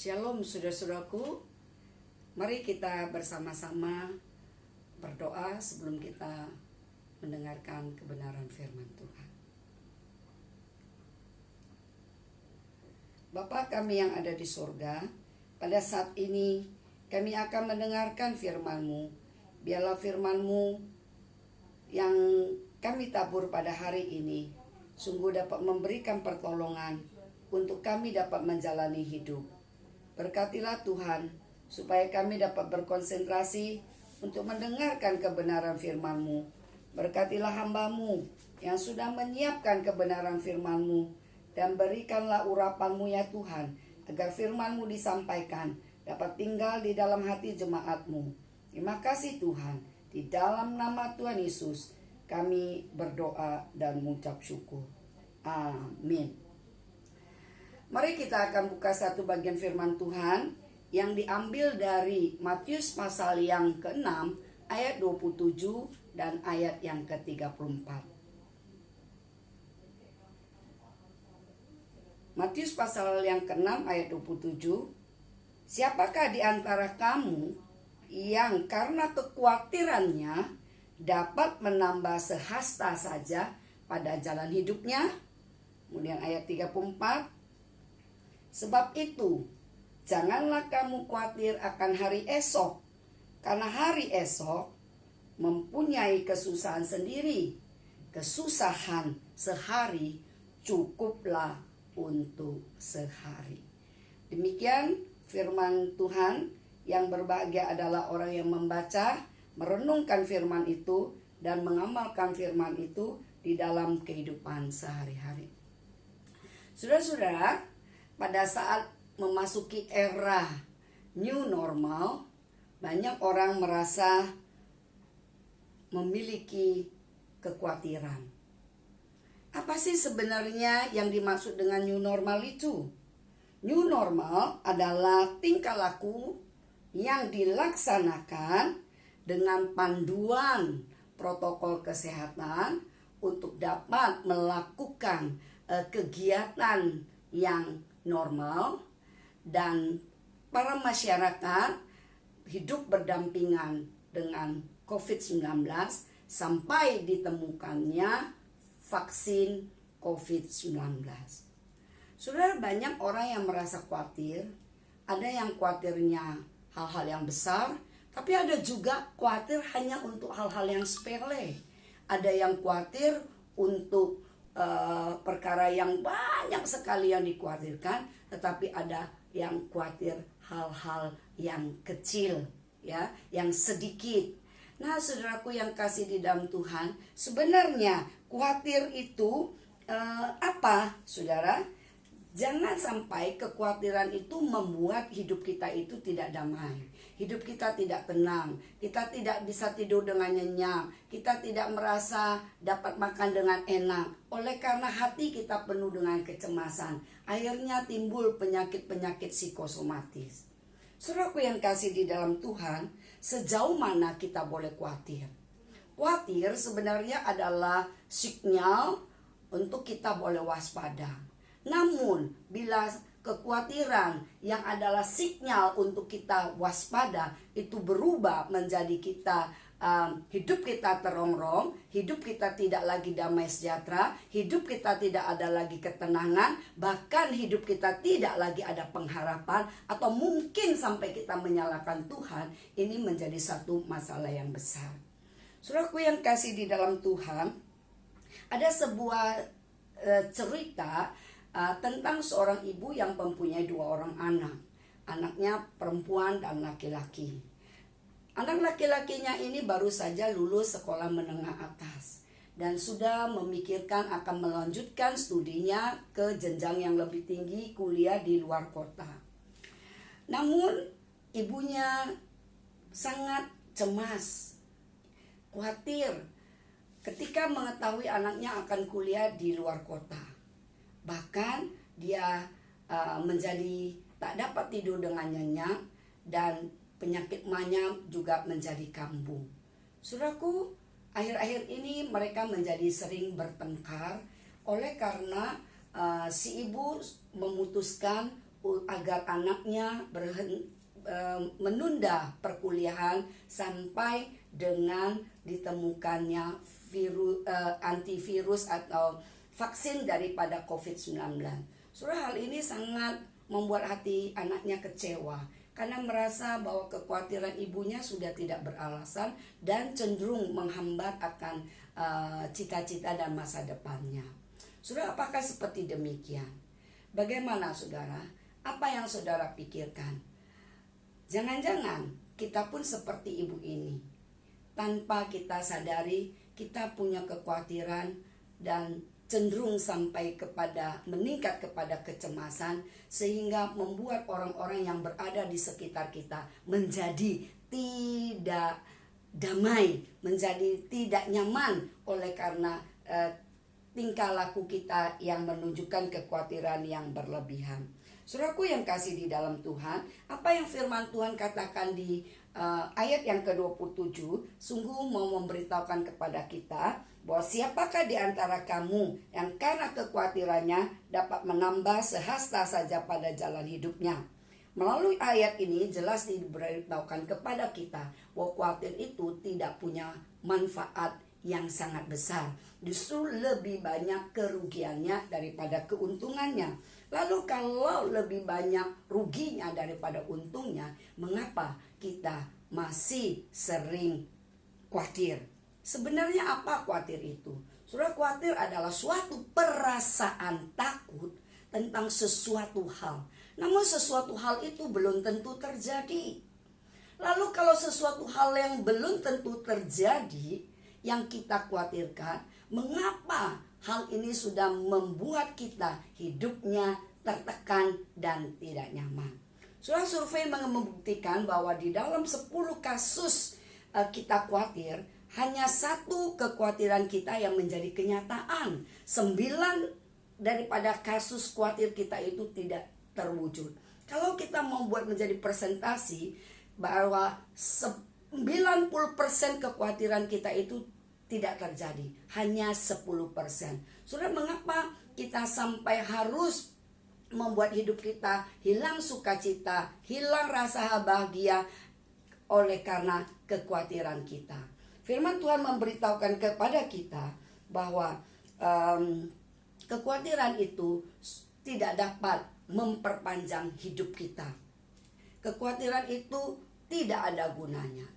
Shalom saudara-saudaraku. Mari kita bersama-sama berdoa sebelum kita mendengarkan kebenaran firman Tuhan. Bapa kami yang ada di surga, pada saat ini kami akan mendengarkan firman-Mu. Biarlah firman-Mu yang kami tabur pada hari ini sungguh dapat memberikan pertolongan untuk kami dapat menjalani hidup. Berkatilah Tuhan, supaya kami dapat berkonsentrasi untuk mendengarkan kebenaran firman-Mu. Berkatilah hamba-Mu yang sudah menyiapkan kebenaran firman-Mu, dan berikanlah urapan-Mu ya Tuhan, agar firman-Mu disampaikan dapat tinggal di dalam hati jemaat-Mu. Terima kasih Tuhan, di dalam nama Tuhan Yesus kami berdoa dan mengucap syukur. Amin. Mari kita akan buka satu bagian firman Tuhan yang diambil dari Matius pasal yang ke-6 ayat 27 dan ayat yang ke-34. Matius pasal yang ke-6 ayat 27. Siapakah di antara kamu yang karena kekhawatirannya dapat menambah sehasta saja pada jalan hidupnya? Kemudian ayat 34. Sebab itu, janganlah kamu khawatir akan hari esok, karena hari esok mempunyai kesusahan sendiri. Kesusahan sehari cukuplah untuk sehari. Demikian firman Tuhan. Yang berbahagia adalah orang yang membaca, merenungkan firman itu, dan mengamalkan firman itu di dalam kehidupan sehari-hari. Saudara-saudara, pada saat memasuki era new normal, banyak orang merasa memiliki kekhawatiran. Apa sih sebenarnya yang dimaksud dengan new normal itu? New normal adalah tingkah laku yang dilaksanakan dengan panduan protokol kesehatan untuk dapat melakukan kegiatan yang normal, dan para masyarakat hidup berdampingan dengan COVID-19 sampai ditemukannya vaksin COVID-19. Saudara, banyak orang yang merasa khawatir. Ada yang khawatirnya hal-hal yang besar, tapi ada juga khawatir hanya untuk hal-hal yang sepele. Ada yang khawatir untuk perkara yang banyak sekali yang dikhawatirkan, tetapi ada yang khawatir hal-hal yang kecil, ya, yang sedikit. Nah, saudaraku yang kasih di dalam Tuhan, sebenarnya khawatir itu apa, saudara? Jangan sampai kekhawatiran itu membuat hidup kita itu tidak damai. Hidup kita tidak tenang. Kita tidak bisa tidur dengan nyenyak. Kita tidak merasa dapat makan dengan enak. Oleh karena hati kita penuh dengan kecemasan, akhirnya timbul penyakit-penyakit psikosomatis. Saudaraku yang kasih di dalam Tuhan, sejauh mana kita boleh khawatir? Khawatir sebenarnya adalah sinyal untuk kita boleh waspada. Namun, bila kekhawatiran yang adalah sinyal untuk kita waspada itu berubah menjadi kita hidup kita terongrong, hidup kita tidak lagi damai sejahtera, hidup kita tidak ada lagi ketenangan, bahkan hidup kita tidak lagi ada pengharapan, atau mungkin sampai kita menyalahkan Tuhan, ini menjadi satu masalah yang besar. Saudaraku yang kasih di dalam Tuhan, ada sebuah cerita tentang seorang ibu yang mempunyai 2 orang anak. Anaknya perempuan dan laki-laki. Anak laki-lakinya ini baru saja lulus sekolah menengah atas dan sudah memikirkan akan melanjutkan studinya ke jenjang yang lebih tinggi, kuliah di luar kota. Namun ibunya sangat cemas, khawatir ketika mengetahui anaknya akan kuliah di luar kota. Bahkan dia menjadi tak dapat tidur dengan nyenyak, dan penyakit manya juga menjadi kambuh. Saudaraku, akhir-akhir ini mereka menjadi sering bertengkar oleh karena si ibu memutuskan agar anaknya menunda perkuliahan sampai dengan ditemukannya antivirus atau vaksin daripada COVID-19. Hal ini sangat membuat hati anaknya kecewa karena merasa bahwa kekhawatiran ibunya sudah tidak beralasan dan cenderung menghambat akan cita-cita dan masa depannya. Saudara, apakah seperti demikian? Bagaimana saudara? Apa yang saudara pikirkan? Jangan-jangan kita pun seperti ibu ini. Tanpa kita sadari, kita punya kekhawatiran dan cenderung sampai kepada meningkat kepada kecemasan, sehingga membuat orang-orang yang berada di sekitar kita menjadi tidak damai, menjadi tidak nyaman oleh karena tingkah laku kita yang menunjukkan kekhawatiran yang berlebihan. Saudaraku yang kasih di dalam Tuhan, apa yang firman Tuhan katakan di ayat yang ke-27 sungguh mau memberitahukan kepada kita bahwa siapakah di antara kamu yang karena kekhawatirannya dapat menambah sehasta saja pada jalan hidupnya. Melalui ayat ini jelas diberitahukan kepada kita bahwa khawatir itu tidak punya manfaat yang sangat besar. Justru lebih banyak kerugiannya daripada keuntungannya. Lalu kalau lebih banyak ruginya daripada untungnya, mengapa kita masih sering khawatir? Sebenarnya apa khawatir itu? Saudara, khawatir adalah suatu perasaan takut tentang sesuatu hal. Namun sesuatu hal itu belum tentu terjadi. Lalu kalau sesuatu hal yang belum tentu terjadi, yang kita khawatirkan, mengapa hal ini sudah membuat kita hidupnya tertekan dan tidak nyaman? Sudah survei membuktikan bahwa di dalam 10 kasus kita khawatir, hanya 1 kekhawatiran kita yang menjadi kenyataan. 9 daripada kasus khawatir kita itu tidak terwujud. Kalau kita membuat menjadi presentasi bahwa 90% kekhawatiran kita itu tidak terjadi, hanya 10%. Saudara, mengapa kita sampai harus membuat hidup kita hilang sukacita, hilang rasa bahagia oleh karena kekhawatiran kita? Firman Tuhan memberitahukan kepada kita bahwa kekhawatiran itu tidak dapat memperpanjang hidup kita. Kekhawatiran itu tidak ada gunanya.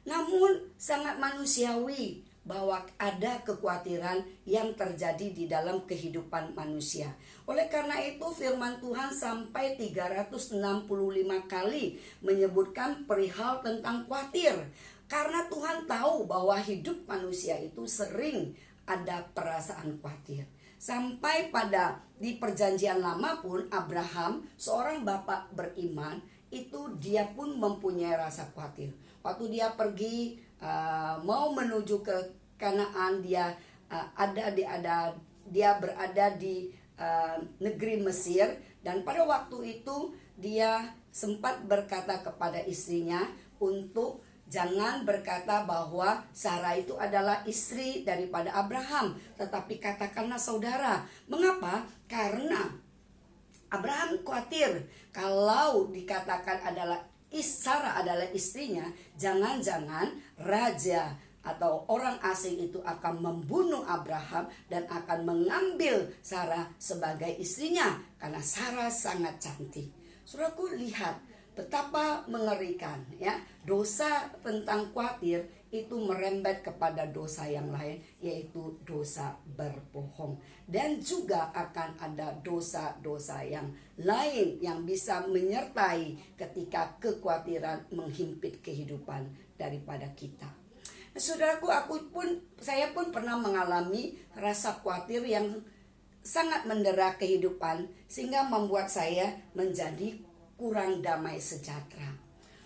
Namun sangat manusiawi bahwa ada kekhawatiran yang terjadi di dalam kehidupan manusia. Oleh karena itu firman Tuhan sampai 365 kali menyebutkan perihal tentang khawatir. Karena Tuhan tahu bahwa hidup manusia itu sering ada perasaan khawatir. Sampai pada di perjanjian lama pun Abraham, seorang bapak beriman, itu dia pun mempunyai rasa khawatir. Waktu dia pergi mau menuju ke Kanaan, dia berada di negeri Mesir, dan pada waktu itu dia sempat berkata kepada istrinya untuk jangan berkata bahwa Sarah itu adalah istri daripada Abraham, tetapi katakanlah saudara. Mengapa? Karena Abraham khawatir kalau dikatakan Sarah adalah istrinya, jangan-jangan raja atau orang asing itu akan membunuh Abraham dan akan mengambil Sarah sebagai istrinya karena Sarah sangat cantik. Saudaraku, lihat betapa mengerikan ya, dosa tentang khawatir itu merembet kepada dosa yang lain, yaitu dosa berbohong. Dan juga akan ada dosa-dosa yang lain yang bisa menyertai ketika kekhawatiran menghimpit kehidupan daripada kita. Saudaraku, saya pun pernah mengalami rasa khawatir yang sangat mendera kehidupan, sehingga membuat saya menjadi kurang damai sejahtera.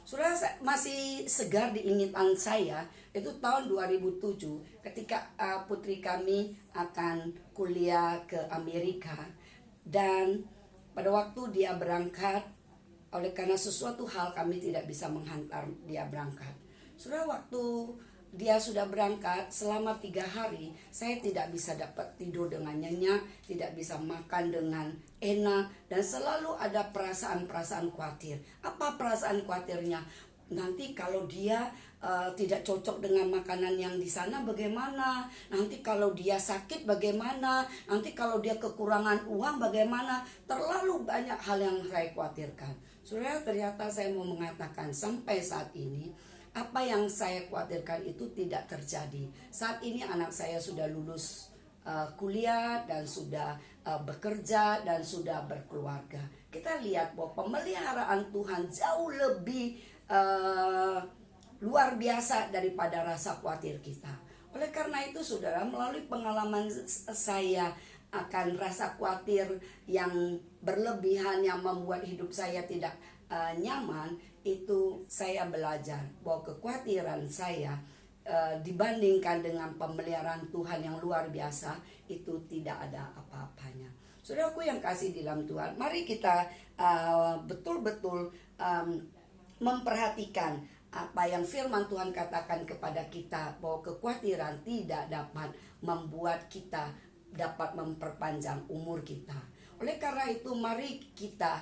Saudara, masih segar di ingatan saya itu tahun 2007 ketika putri kami akan kuliah ke Amerika, dan pada waktu dia berangkat, oleh karena sesuatu hal kami tidak bisa menghantar dia berangkat. Saudara, waktu dia sudah berangkat selama 3 hari, saya tidak bisa dapat tidur dengan nyenyak, tidak bisa makan dengan enak, dan selalu ada perasaan-perasaan khawatir. Apa perasaan khawatirnya? Nanti kalau dia tidak cocok dengan makanan yang di sana bagaimana? Nanti kalau dia sakit bagaimana? Nanti kalau dia kekurangan uang bagaimana? Terlalu banyak hal yang saya khawatirkan. Saudara, ternyata saya mau mengatakan sampai saat ini apa yang saya khawatirkan itu tidak terjadi. Saat ini anak saya sudah lulus kuliah dan sudah bekerja dan sudah berkeluarga. Kita lihat bahwa pemeliharaan Tuhan jauh lebih luar biasa daripada rasa khawatir kita. Oleh karena itu saudara, melalui pengalaman saya akan rasa khawatir yang berlebihan yang membuat hidup saya tidak nyaman, itu saya belajar bahwa kekhawatiran saya dibandingkan dengan pemeliharaan Tuhan yang luar biasa itu tidak ada apa-apanya. Saudaraku yang kasih di dalam Tuhan, mari kita betul-betul memperhatikan apa yang firman Tuhan katakan kepada kita, bahwa kekhawatiran tidak dapat membuat kita dapat memperpanjang umur kita. Oleh karena itu mari kita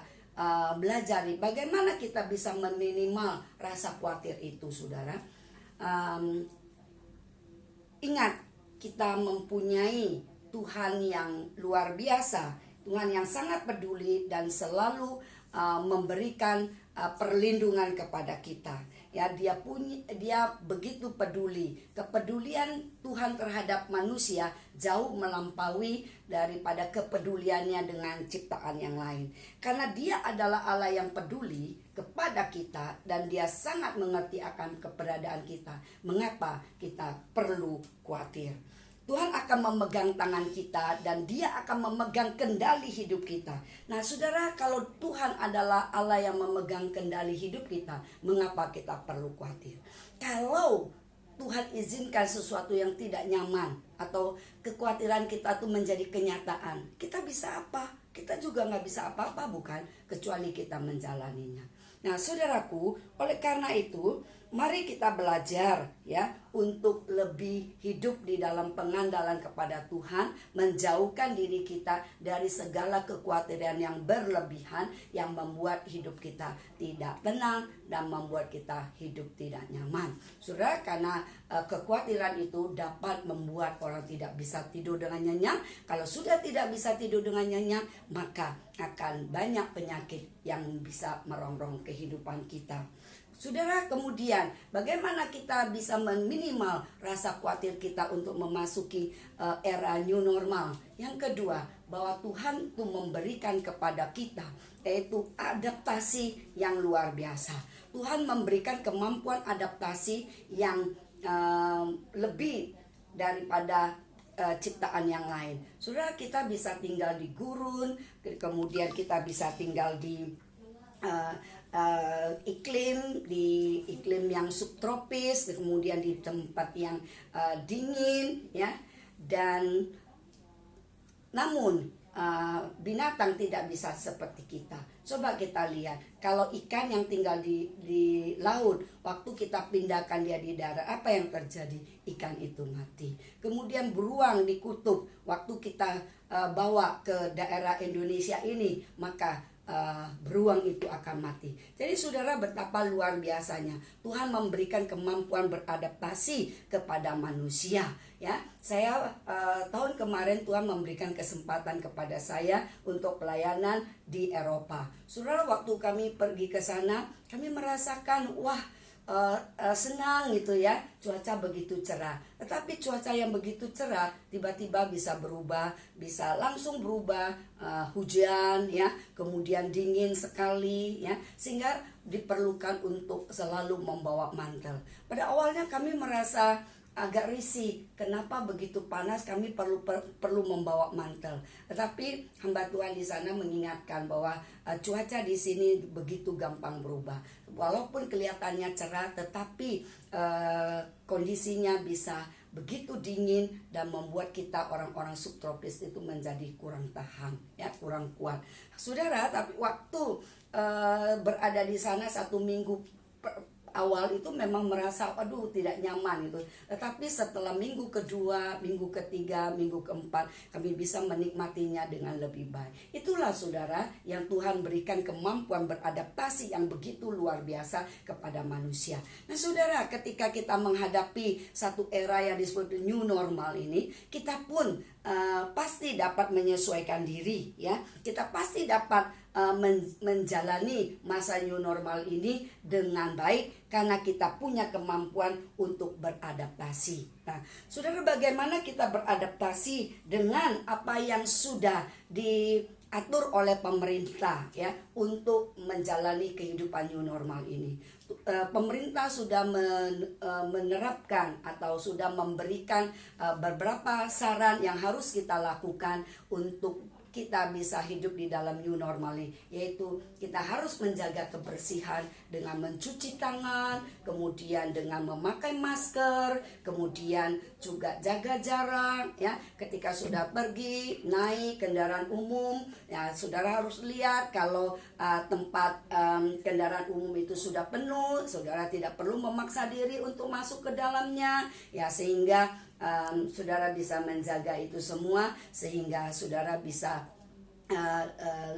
belajar bagaimana kita bisa meminimal rasa khawatir itu, saudara. Ingat, kita mempunyai Tuhan yang luar biasa, Tuhan yang sangat peduli dan selalu memberikan perlindungan kepada kita. Ya, dia begitu peduli. Kepedulian Tuhan terhadap manusia jauh melampaui daripada kepeduliannya dengan ciptaan yang lain. Karena dia adalah Allah yang peduli kepada kita dan dia sangat mengerti akan keberadaan kita. Mengapa kita perlu khawatir? Tuhan akan memegang tangan kita dan dia akan memegang kendali hidup kita. Nah saudara, kalau Tuhan adalah Allah yang memegang kendali hidup kita, mengapa kita perlu khawatir? Kalau Tuhan izinkan sesuatu yang tidak nyaman atau kekhawatiran kita itu menjadi kenyataan, kita bisa apa? Kita juga nggak bisa apa-apa, bukan? Kecuali kita menjalaninya. Nah saudaraku, oleh karena itu mari kita belajar ya untuk lebih hidup di dalam pengandalan kepada Tuhan, menjauhkan diri kita dari segala kekhawatiran yang berlebihan yang membuat hidup kita tidak tenang dan membuat kita hidup tidak nyaman. Saudara, karena kekhawatiran itu dapat membuat orang tidak bisa tidur dengan nyenyak. Kalau sudah tidak bisa tidur dengan nyenyak, maka akan banyak penyakit yang bisa merongrong kehidupan kita. Saudara, kemudian bagaimana kita bisa meminimal rasa khawatir kita untuk memasuki era new normal? Yang kedua, bahwa Tuhan itu memberikan kepada kita yaitu adaptasi yang luar biasa. Tuhan memberikan kemampuan adaptasi yang lebih daripada ciptaan yang lain. Saudara, kita bisa tinggal di gurun, kemudian kita bisa tinggal di iklim yang subtropis, kemudian di tempat yang dingin ya. Dan namun binatang tidak bisa seperti kita. Coba kita lihat, kalau ikan yang tinggal di laut, waktu kita pindahkan dia di darat, apa yang terjadi? Ikan itu mati. Kemudian beruang di kutub, waktu kita bawa ke daerah Indonesia ini, maka beruang itu akan mati. Jadi saudara, betapa luar biasanya Tuhan memberikan kemampuan beradaptasi kepada manusia ya. Saya tahun kemarin Tuhan memberikan kesempatan kepada saya untuk pelayanan di Eropa. Saudara, waktu kami pergi ke sana, kami merasakan senang gitu ya, cuaca begitu cerah. Tetapi cuaca yang begitu cerah tiba-tiba bisa berubah, bisa langsung berubah hujan ya, kemudian dingin sekali ya, sehingga diperlukan untuk selalu membawa mantel. Pada awalnya kami merasa agak risih, kenapa begitu panas kami perlu membawa mantel. Tetapi hamba Tuhan di sana mengingatkan bahwa cuaca di sini begitu gampang berubah. Walaupun kelihatannya cerah, tetapi kondisinya bisa begitu dingin dan membuat kita orang-orang subtropis itu menjadi kurang tahan ya, kurang kuat. Saudara, tapi waktu berada di sana 1 minggu awal itu memang merasa aduh tidak nyaman itu. Tetapi setelah minggu kedua, minggu ketiga, minggu keempat, kami bisa menikmatinya dengan lebih baik. Itulah saudara yang Tuhan berikan kemampuan beradaptasi yang begitu luar biasa kepada manusia. Nah saudara, ketika kita menghadapi satu era yang disebut new normal ini, kita pun pasti dapat menyesuaikan diri ya. Kita pasti dapat menjalani masa new normal ini dengan baik karena kita punya kemampuan untuk beradaptasi. Nah, saudara, bagaimana kita beradaptasi dengan apa yang sudah diatur oleh pemerintah ya untuk menjalani kehidupan new normal ini? Pemerintah sudah menerapkan atau sudah memberikan beberapa saran yang harus kita lakukan untuk kita bisa hidup di dalam new normal ini, yaitu kita harus menjaga kebersihan dengan mencuci tangan, kemudian dengan memakai masker, kemudian juga jaga jarak ya. Ketika sudah pergi naik kendaraan umum ya, saudara harus lihat kalau tempat kendaraan umum itu sudah penuh, saudara tidak perlu memaksa diri untuk masuk ke dalamnya ya, sehingga saudara bisa menjaga itu semua sehingga saudara bisa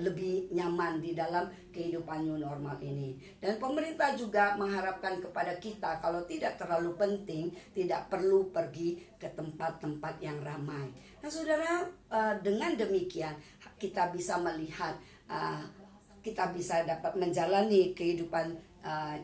lebih nyaman di dalam kehidupan new normal ini. Dan pemerintah juga mengharapkan kepada kita kalau tidak terlalu penting tidak perlu pergi ke tempat-tempat yang ramai. Nah saudara, dengan demikian kita bisa melihat kita bisa dapat menjalani kehidupan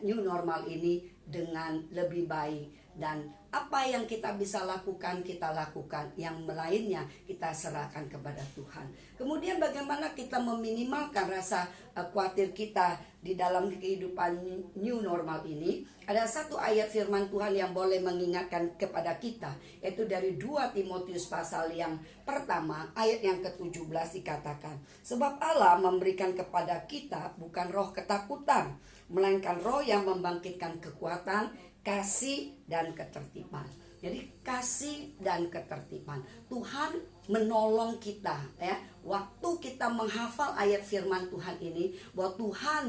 new normal ini dengan lebih baik. Dan apa yang kita bisa lakukan, kita lakukan. Yang lainnya kita serahkan kepada Tuhan. Kemudian bagaimana kita meminimalkan rasa khawatir kita di dalam kehidupan new normal ini? Ada satu ayat firman Tuhan yang boleh mengingatkan kepada kita, yaitu dari 2 Timotius pasal yang pertama ayat yang ke-17 dikatakan, sebab Allah memberikan kepada kita bukan roh ketakutan, melainkan roh yang membangkitkan kekuatan, kasih dan ketertiban. Jadi kasih dan ketertiban. Tuhan menolong kita ya. Waktu kita menghafal ayat firman Tuhan ini, bahwa Tuhan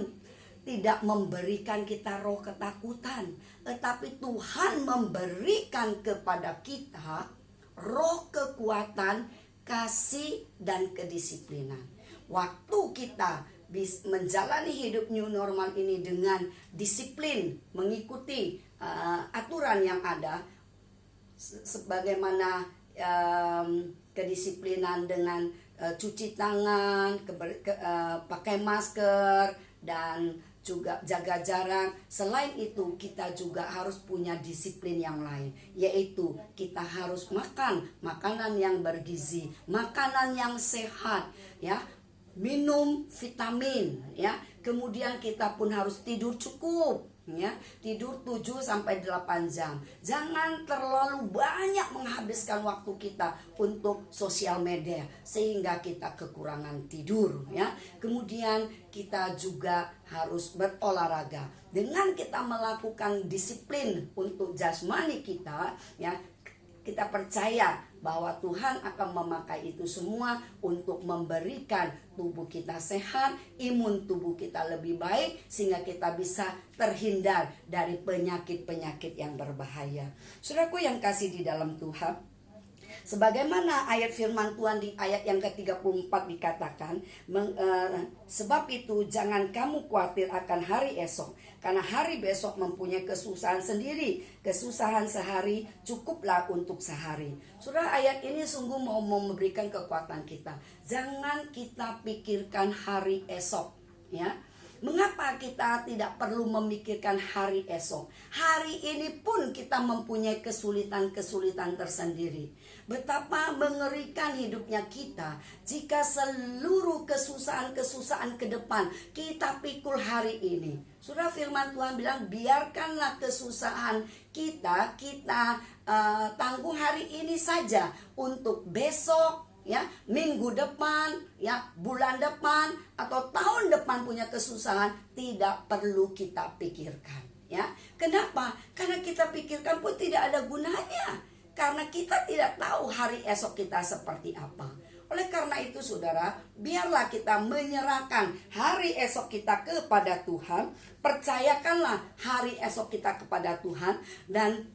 tidak memberikan kita roh ketakutan, tetapi Tuhan memberikan kepada kita roh kekuatan, kasih dan kedisiplinan. Waktu kita menjalani hidup new normal ini dengan disiplin, mengikuti aturan yang ada, sebagaimana kedisiplinan dengan cuci tangan, pakai masker dan juga jaga jarak. Selain itu kita juga harus punya disiplin yang lain, yaitu kita harus makan makanan yang bergizi, makanan yang sehat ya, minum vitamin ya. Kemudian kita pun harus tidur cukup ya, tidur 7-8 jam. Jangan terlalu banyak menghabiskan waktu kita untuk sosial media sehingga kita kekurangan tidur ya. Kemudian kita juga harus berolahraga. Dengan kita melakukan disiplin untuk jasmani kita ya, kita percaya bahwa Tuhan akan memakai itu semua untuk memberikan tubuh kita sehat, imun tubuh kita lebih baik, sehingga kita bisa terhindar dari penyakit-penyakit yang berbahaya. Saudaraku yang kasih di dalam Tuhan, sebagaimana ayat firman Tuhan di ayat yang ke-34 dikatakan, sebab itu jangan kamu khawatir akan hari esok, karena hari besok mempunyai kesusahan sendiri. Kesusahan sehari cukuplah untuk sehari. Saudara, ayat ini sungguh mau memberikan kekuatan kita. Jangan kita pikirkan hari esok ya. Mengapa kita tidak perlu memikirkan hari esok? Hari ini pun kita mempunyai kesulitan-kesulitan tersendiri. Betapa mengerikan hidupnya kita jika seluruh kesusahan-kesusahan ke depan kita pikul hari ini. Surah firman Tuhan bilang, biarkanlah kesusahan kita tanggung hari ini saja, untuk besok ya, minggu depan ya, bulan depan atau tahun depan punya kesusahan tidak perlu kita pikirkan ya. Kenapa? Karena kita pikirkan pun tidak ada gunanya, karena kita tidak tahu hari esok kita seperti apa. Oleh karena itu saudara, biarlah kita menyerahkan hari esok kita kepada Tuhan. Percayakanlah hari esok kita kepada Tuhan. Dan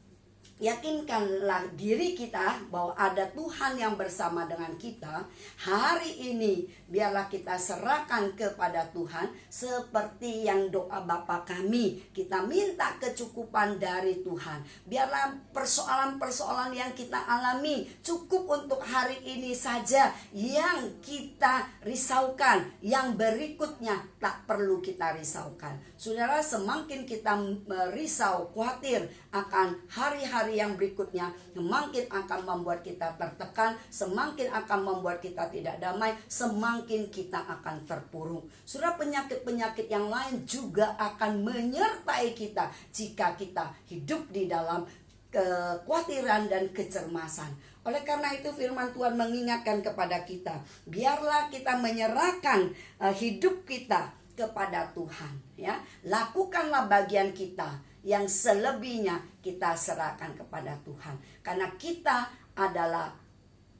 yakinkanlah diri kita bahwa ada Tuhan yang bersama dengan kita. Hari ini biarlah kita serahkan kepada Tuhan seperti yang doa Bapa kami. Kita minta kecukupan dari Tuhan. Biarlah persoalan-persoalan yang kita alami cukup untuk hari ini saja yang kita risaukan. Yang berikutnya tak perlu kita risaukan. Saudara, semakin kita merisau, khawatir akan hari-hari yang berikutnya, semakin akan membuat kita tertekan, semakin akan membuat kita tidak damai, semakin kita akan terpuruk. Saudara, penyakit-penyakit yang lain juga akan menyertai kita jika kita hidup di dalam kekhawatiran dan kecemasan. Oleh karena itu firman Tuhan mengingatkan kepada kita, biarlah kita menyerahkan hidup kita kepada Tuhan, ya. Lakukanlah bagian kita, yang selebihnya kita serahkan kepada Tuhan. Karena kita adalah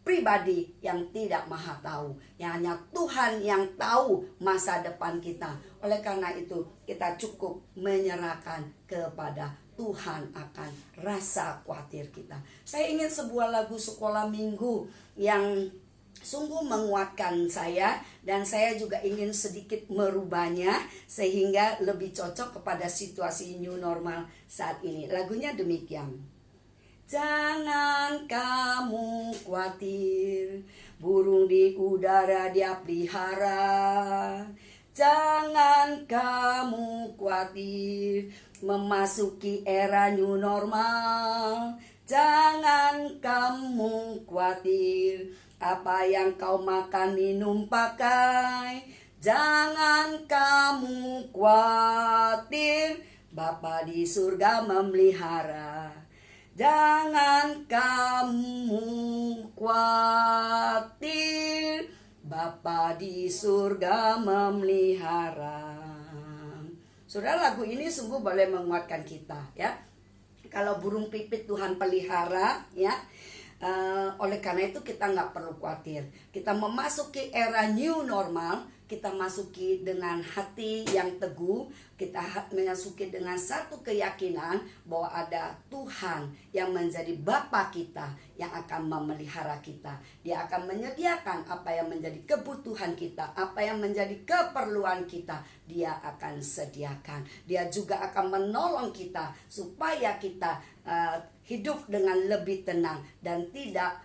pribadi yang tidak maha tahu, yang hanya Tuhan yang tahu masa depan kita. Oleh karena itu kita cukup menyerahkan kepada Tuhan akan rasa khawatir kita. Saya ingin sebuah lagu sekolah minggu yang sungguh menguatkan saya, dan saya juga ingin sedikit merubahnya sehingga lebih cocok kepada situasi new normal saat ini. Lagunya demikian. Jangan kamu khawatir, burung di udara dia pelihara. Jangan kamu khawatir, memasuki era new normal. Jangan kamu khawatir, apa yang kau makan, minum, pakai. Jangan kamu khawatir, Bapa di surga memelihara. Jangan kamu khawatir, Bapa di surga memelihara. Saudara, lagu ini sungguh boleh menguatkan kita, ya. Kalau burung pipit Tuhan pelihara, ya. Oleh karena itu kita nggak perlu khawatir. Kita memasuki era new normal, kita masuki dengan hati yang teguh, kita memasuki dengan satu keyakinan bahwa ada Tuhan yang menjadi Bapa kita, yang akan memelihara kita. Dia akan menyediakan apa yang menjadi kebutuhan kita, apa yang menjadi keperluan kita, Dia akan sediakan. Dia juga akan menolong kita supaya kita hidup dengan lebih tenang dan tidak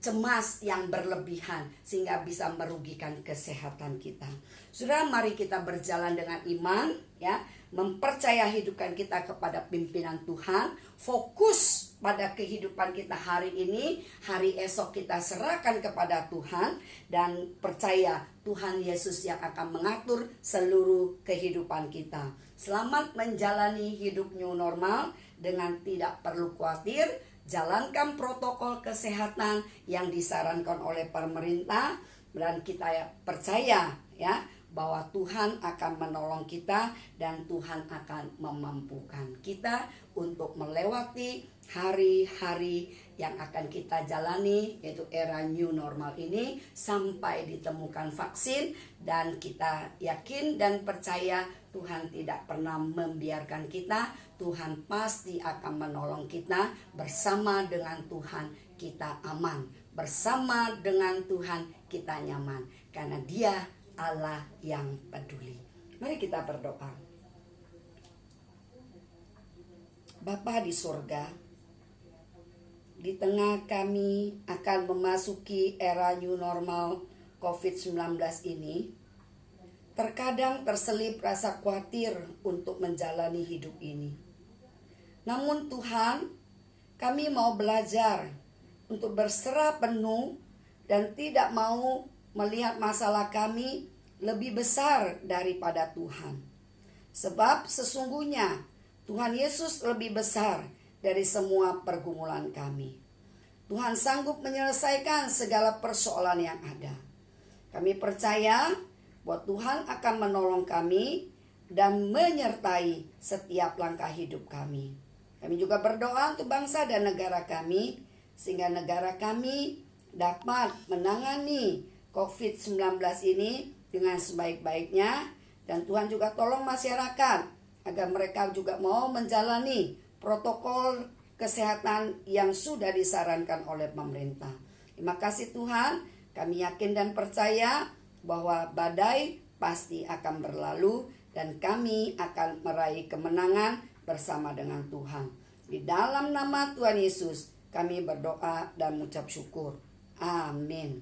cemas yang berlebihan sehingga bisa merugikan kesehatan kita. Saudara, mari kita berjalan dengan iman, ya, mempercaya hidupkan kita kepada pimpinan Tuhan, fokus pada kehidupan kita hari ini, hari esok kita serahkan kepada Tuhan, dan percaya Tuhan Yesus yang akan mengatur seluruh kehidupan kita. Selamat menjalani hidup new normal dengan tidak perlu khawatir. Jalankan protokol kesehatan yang disarankan oleh pemerintah, dan kita percaya, ya, bahwa Tuhan akan menolong kita dan Tuhan akan memampukan kita untuk melewati hari-hari yang akan kita jalani, yaitu era new normal ini, sampai ditemukan vaksin. Dan kita yakin dan percaya Tuhan tidak pernah membiarkan kita. Tuhan pasti akan menolong kita. Bersama dengan Tuhan kita aman, bersama dengan Tuhan kita nyaman, karena Dia Allah yang peduli. Mari kita berdoa. Bapa di surga, di tengah kami akan memasuki era new normal COVID-19 ini, terkadang terselip rasa khawatir untuk menjalani hidup ini. Namun Tuhan, kami mau belajar untuk berserah penuh dan tidak mau melihat masalah kami lebih besar daripada Tuhan. Sebab sesungguhnya Tuhan Yesus lebih besar dari semua pergumulan kami. Tuhan sanggup menyelesaikan segala persoalan yang ada. Kami percaya bahwa Tuhan akan menolong kami dan menyertai setiap langkah hidup kami. Kami juga berdoa untuk bangsa dan negara kami, sehingga negara kami dapat menangani COVID-19 ini dengan sebaik-baiknya. Dan Tuhan juga tolong masyarakat agar mereka juga mau menjalani protokol kesehatan yang sudah disarankan oleh pemerintah. Terima kasih Tuhan, kami yakin dan percaya bahwa badai pasti akan berlalu dan kami akan meraih kemenangan bersama dengan Tuhan. Di dalam nama Tuhan Yesus kami berdoa dan mengucap syukur. Amin.